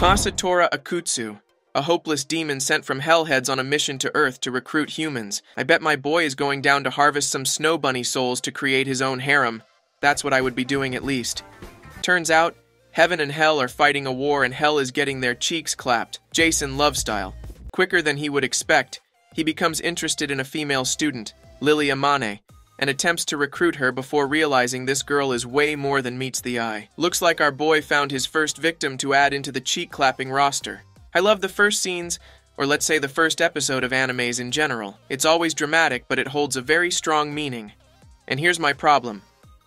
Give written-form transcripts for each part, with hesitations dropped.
Masatora Akutsu, a hopeless demon sent from hellheads on a mission to Earth to recruit humans. I bet my boy is going down to harvest some snow bunny souls to create his own harem. That's what I would be doing at least. Turns out, heaven and hell are fighting a war and hell is getting their cheeks clapped. Jason Love style. Quicker than he would expect, he becomes interested in a female student, Lily Amane, and attempts to recruit her before realizing this girl is way more than meets the eye. Looks like our boy found his first victim to add into the cheek-clapping roster. I love the first scenes, or let's say the first episode of animes in general. It's always dramatic, but it holds a very strong meaning. And here's my problem.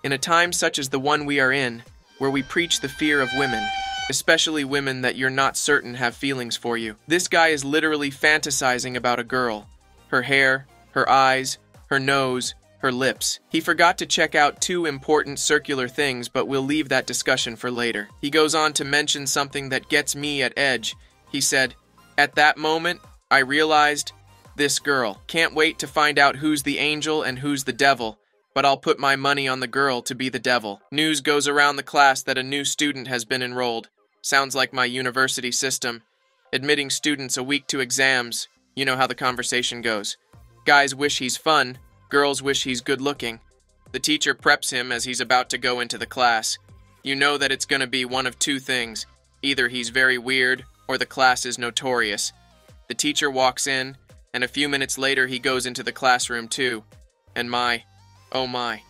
In a time such as the one we are in, where we preach the fear of women, especially women that you're not certain have feelings for you, this guy is literally fantasizing about a girl. Her hair, her eyes, her nose, her lips. He forgot to check out two important circular things, but we'll leave that discussion for later. He goes on to mention something that gets me at edge. He said, "At that moment, I realized, this girl. Can't wait to find out who's the angel and who's the devil, but I'll put my money on the girl to be the devil." News goes around the class that a new student has been enrolled. Sounds like my university system. Admitting students a week to exams. You know how the conversation goes. Guys wish he's fun. Girls wish he's good-looking. The teacher preps him as he's about to go into the class. You know that it's going to be one of two things. Either he's very weird, or the class is notorious. The teacher walks in, and a few minutes later he goes into the classroom too. And oh my,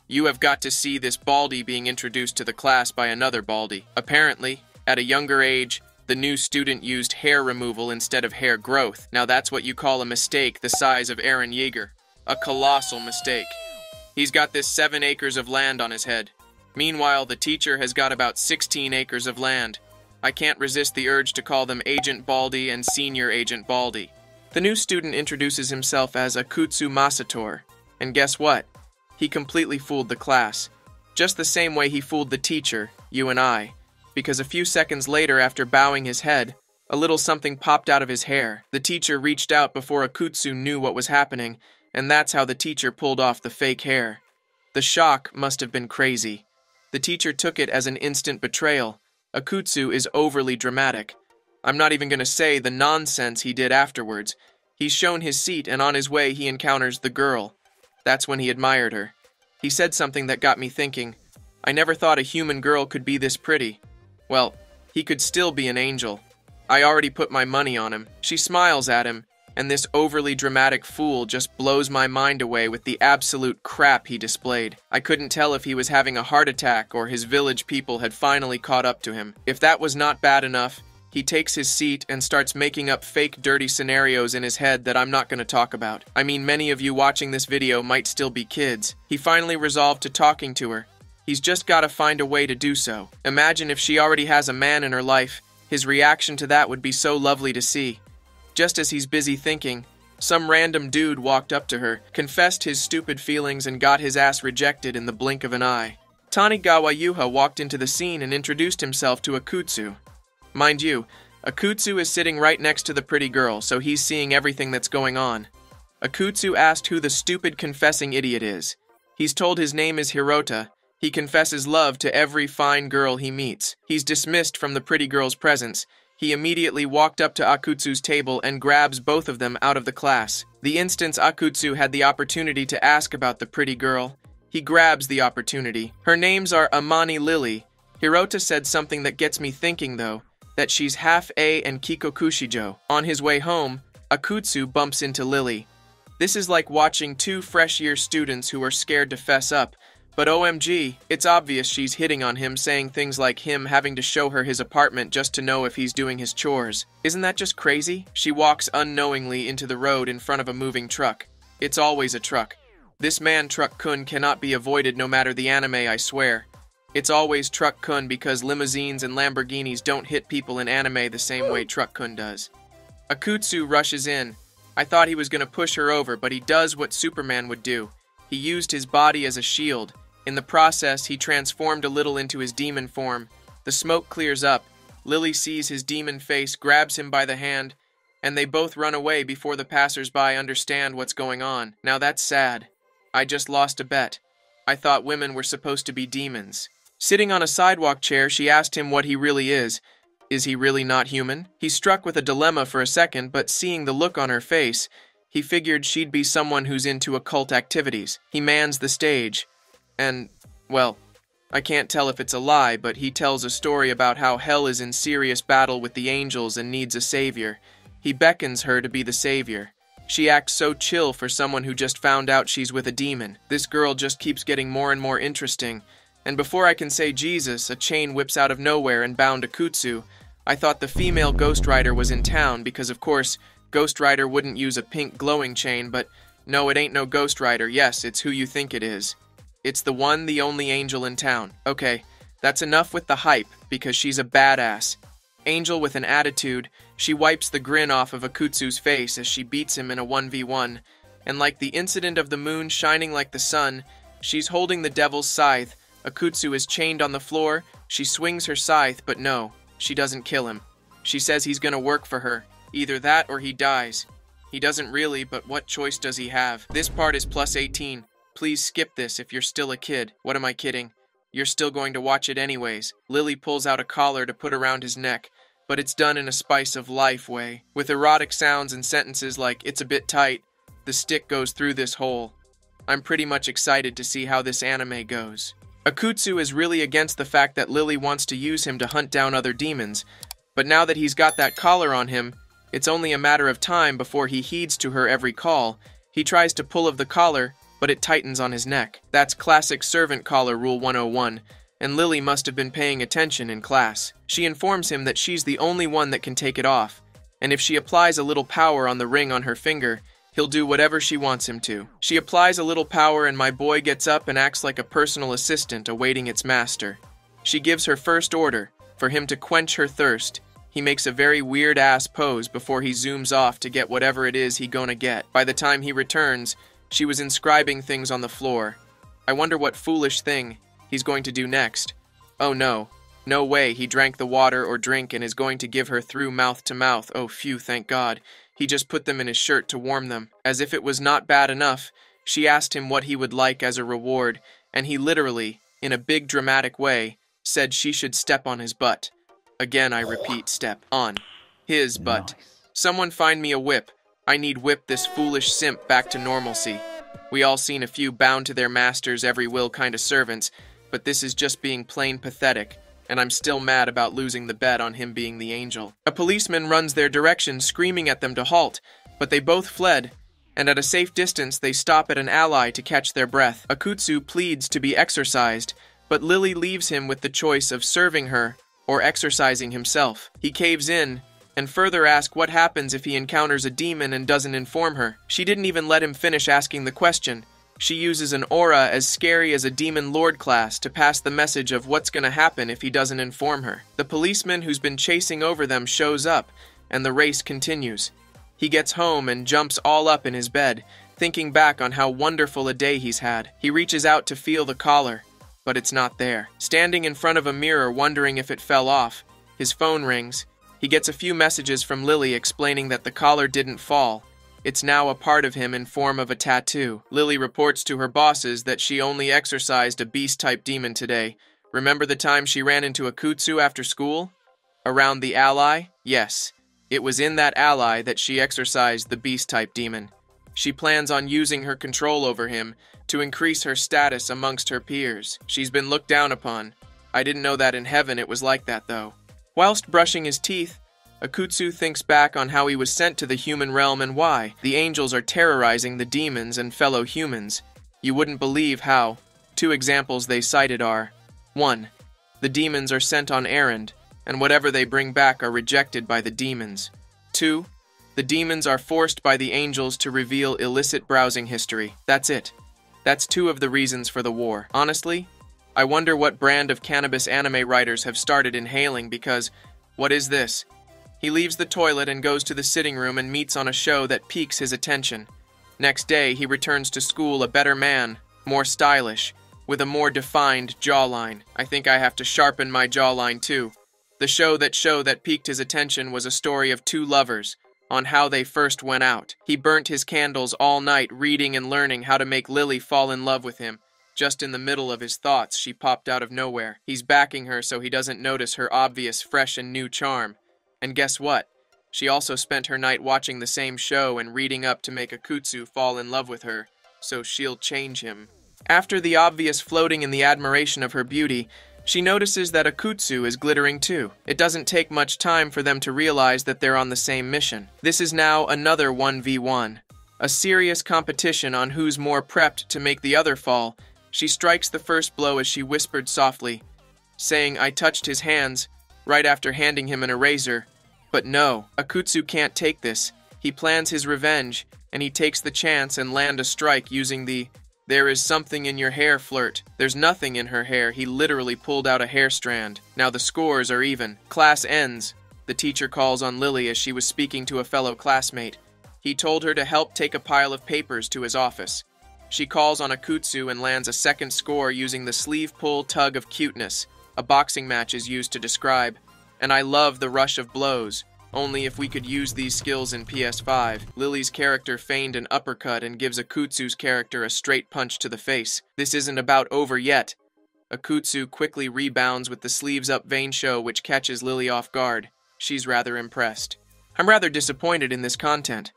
you have got to see this Baldy being introduced to the class by another Baldy. Apparently, at a younger age, the new student used hair removal instead of hair growth. Now that's what you call a mistake the size of Eren Yeager. A colossal mistake. He's got this 7 acres of land on his head. Meanwhile, the teacher has got about 16 acres of land. I can't resist the urge to call them Agent Baldy and Senior Agent Baldy. The new student introduces himself as Akutsu Masator. And guess what? He completely fooled the class. Just the same way he fooled the teacher, you and I. Because a few seconds later, after bowing his head, a little something popped out of his hair. The teacher reached out before Akutsu knew what was happening, and that's how the teacher pulled off the fake hair. The shock must have been crazy. The teacher took it as an instant betrayal. Akutsu is overly dramatic. I'm not even going to say the nonsense he did afterwards. He's shown his seat, and on his way he encounters the girl. That's when he admired her. He said something that got me thinking. I never thought a human girl could be this pretty. Well, he could still be an angel. I already put my money on him. She smiles at him, and this overly dramatic fool just blows my mind away with the absolute crap he displayed. I couldn't tell if he was having a heart attack or his village people had finally caught up to him. If that was not bad enough, he takes his seat and starts making up fake dirty scenarios in his head that I'm not going to talk about. I mean, many of you watching this video might still be kids. He finally resolved to talking to her. He's just got to find a way to do so. Imagine if she already has a man in her life. His reaction to that would be so lovely to see. Just as he's busy thinking, some random dude walked up to her, confessed his stupid feelings, and got his ass rejected in the blink of an eye. Tanigawa Yuha walked into the scene and introduced himself to Akutsu. Mind you, Akutsu is sitting right next to the pretty girl, so he's seeing everything that's going on. Akutsu asked who the stupid confessing idiot is. He's told his name is Hirota. He confesses love to every fine girl he meets. He's dismissed from the pretty girl's presence. He immediately walked up to Akutsu's table and grabs both of them out of the class. The instant Akutsu had the opportunity to ask about the pretty girl, he grabs the opportunity. Her names are Amani Lily. Hirota said something that gets me thinking though, that she's half A and Kikokushijo. On his way home, Akutsu bumps into Lily. This is like watching two fresh-year students who are scared to fess up. But OMG, it's obvious she's hitting on him, saying things like him having to show her his apartment just to know if he's doing his chores. Isn't that just crazy? She walks unknowingly into the road in front of a moving truck. It's always a truck. This man Truck-kun cannot be avoided no matter the anime, I swear. It's always Truck-kun because limousines and Lamborghinis don't hit people in anime the same way Truck-kun does. Akutsu rushes in. I thought he was going to push her over, but he does what Superman would do. He used his body as a shield. In the process, he transformed a little into his demon form. The smoke clears up. Lily sees his demon face, grabs him by the hand, and they both run away before the passers-by understand what's going on. Now that's sad. I just lost a bet. I thought women were supposed to be demons. Sitting on a sidewalk chair, she asked him what he really is. Is he really not human? He's struck with a dilemma for a second, but seeing the look on her face, he figured she'd be someone who's into occult activities. He mans the stage, and, well, I can't tell if it's a lie, but he tells a story about how hell is in serious battle with the angels and needs a savior. He beckons her to be the savior. She acts so chill for someone who just found out she's with a demon. This girl just keeps getting more and more interesting. And before I can say Jesus, a chain whips out of nowhere and bound Akutsu. I thought the female Ghost Rider was in town because, of course, Ghost Rider wouldn't use a pink glowing chain, but no, it ain't no Ghost Rider. Yes, it's who you think it is. It's the one, the only angel in town. Okay, that's enough with the hype, because she's a badass. Angel with an attitude, she wipes the grin off of Akutsu's face as she beats him in a 1v1, and like the incident of the moon shining like the sun, she's holding the devil's scythe. Akutsu is chained on the floor. She swings her scythe, but no, she doesn't kill him. She says he's gonna work for her. Either that or he dies. He doesn't really, but what choice does he have? This part is plus 18. Please skip this if you're still a kid. What am I kidding? You're still going to watch it anyways. Lily pulls out a collar to put around his neck, but it's done in a spice of life way. With erotic sounds and sentences like, "It's a bit tight," the stick goes through this hole. I'm pretty much excited to see how this anime goes. Akutsu is really against the fact that Lily wants to use him to hunt down other demons, but now that he's got that collar on him, it's only a matter of time before he heeds to her every call. He tries to pull of the collar, but it tightens on his neck. That's classic servant collar rule 101, and Lily must have been paying attention in class. She informs him that she's the only one that can take it off, and if she applies a little power on the ring on her finger, he'll do whatever she wants him to. She applies a little power and my boy gets up and acts like a personal assistant awaiting its master. She gives her first order, for him to quench her thirst. He makes a very weird-ass pose before he zooms off to get whatever it is he gonna get. By the time he returns, she was inscribing things on the floor. I wonder what foolish thing he's going to do next. Oh no. No way he drank the water or drink and is going to give her through mouth to mouth. Oh phew, thank God. He just put them in his shirt to warm them. As if it was not bad enough, she asked him what he would like as a reward, and he literally, in a big dramatic way, said she should step on his butt. Again, I repeat, step on his butt. Nice. Someone find me a whip. I need whip this foolish simp back to normalcy. We all seen a few bound to their masters every will kind of servants, but this is just being plain pathetic, and I'm still mad about losing the bet on him being the angel. A policeman runs their direction, screaming at them to halt, but they both fled, and at a safe distance they stop at an ally to catch their breath. Akutsu pleads to be exorcised, but Lily leaves him with the choice of serving her or exorcising himself. He caves in, and further asks what happens if he encounters a demon and doesn't inform her. She didn't even let him finish asking the question. She uses an aura as scary as a demon lord class to pass the message of what's gonna happen if he doesn't inform her. The policeman who's been chasing over them shows up, and the race continues. He gets home and jumps all up in his bed, thinking back on how wonderful a day he's had. He reaches out to feel the collar, but it's not there. Standing in front of a mirror wondering if it fell off, his phone rings. He gets a few messages from Lily explaining that the collar didn't fall. It's now a part of him in form of a tattoo. Lily reports to her bosses that she only exorcised a beast-type demon today. Remember the time she ran into Akutsu after school? Around the ally? Yes. It was in that ally that she exorcised the beast-type demon. She plans on using her control over him to increase her status amongst her peers. She's been looked down upon. I didn't know that in heaven it was like that, though. Whilst brushing his teeth, Akutsu thinks back on how he was sent to the human realm and why. The angels are terrorizing the demons and fellow humans. You wouldn't believe how. 2 examples they cited are: 1. The demons are sent on errand, and whatever they bring back are rejected by the demons. 2. The demons are forced by the angels to reveal illicit browsing history. That's it. That's 2 of the reasons for the war. Honestly, I wonder what brand of cannabis anime writers have started inhaling because, what is this? He leaves the toilet and goes to the sitting room and meets on a show that piques his attention. Next day, he returns to school a better man, more stylish, with a more defined jawline. I think I have to sharpen my jawline too. The show that piqued his attention was a story of 2 lovers, on how they first went out. He burnt his candles all night reading and learning how to make Lily fall in love with him. Just in the middle of his thoughts, she popped out of nowhere. He's backing her so he doesn't notice her obvious, fresh and new charm. And guess what? She also spent her night watching the same show and reading up to make Akutsu fall in love with her, so she'll change him. After the obvious floating in the admiration of her beauty, she notices that Akutsu is glittering too. It doesn't take much time for them to realize that they're on the same mission. This is now another 1v1. A serious competition on who's more prepped to make the other fall. She strikes the first blow as she whispered softly, saying, "I touched his hands," right after handing him an eraser. But no, Akutsu can't take this. He plans his revenge, and he takes the chance and land a strike using the "there is something in your hair" flirt. There's nothing in her hair. He literally pulled out a hair strand. Now the scores are even. Class ends. The teacher calls on Lily as she was speaking to a fellow classmate. He told her to help take a pile of papers to his office. She calls on Akutsu and lands a second score using the sleeve pull tug of cuteness, a boxing match is used to describe. And I love the rush of blows. Only if we could use these skills in PS5. Lily's character feigned an uppercut and gives Akutsu's character a straight punch to the face. This isn't about over yet. Akutsu quickly rebounds with the sleeves up vein show, which catches Lily off guard. She's rather impressed. I'm rather disappointed in this content.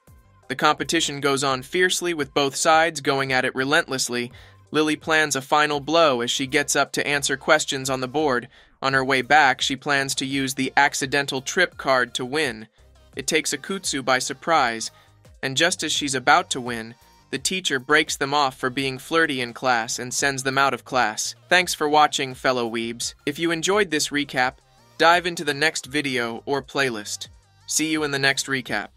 The competition goes on fiercely with both sides going at it relentlessly. Lily plans a final blow as she gets up to answer questions on the board. On her way back, she plans to use the accidental trip card to win. It takes Akutsu by surprise, and just as she's about to win, the teacher breaks them off for being flirty in class and sends them out of class. Thanks for watching, fellow weebs. If you enjoyed this recap, dive into the next video or playlist. See you in the next recap.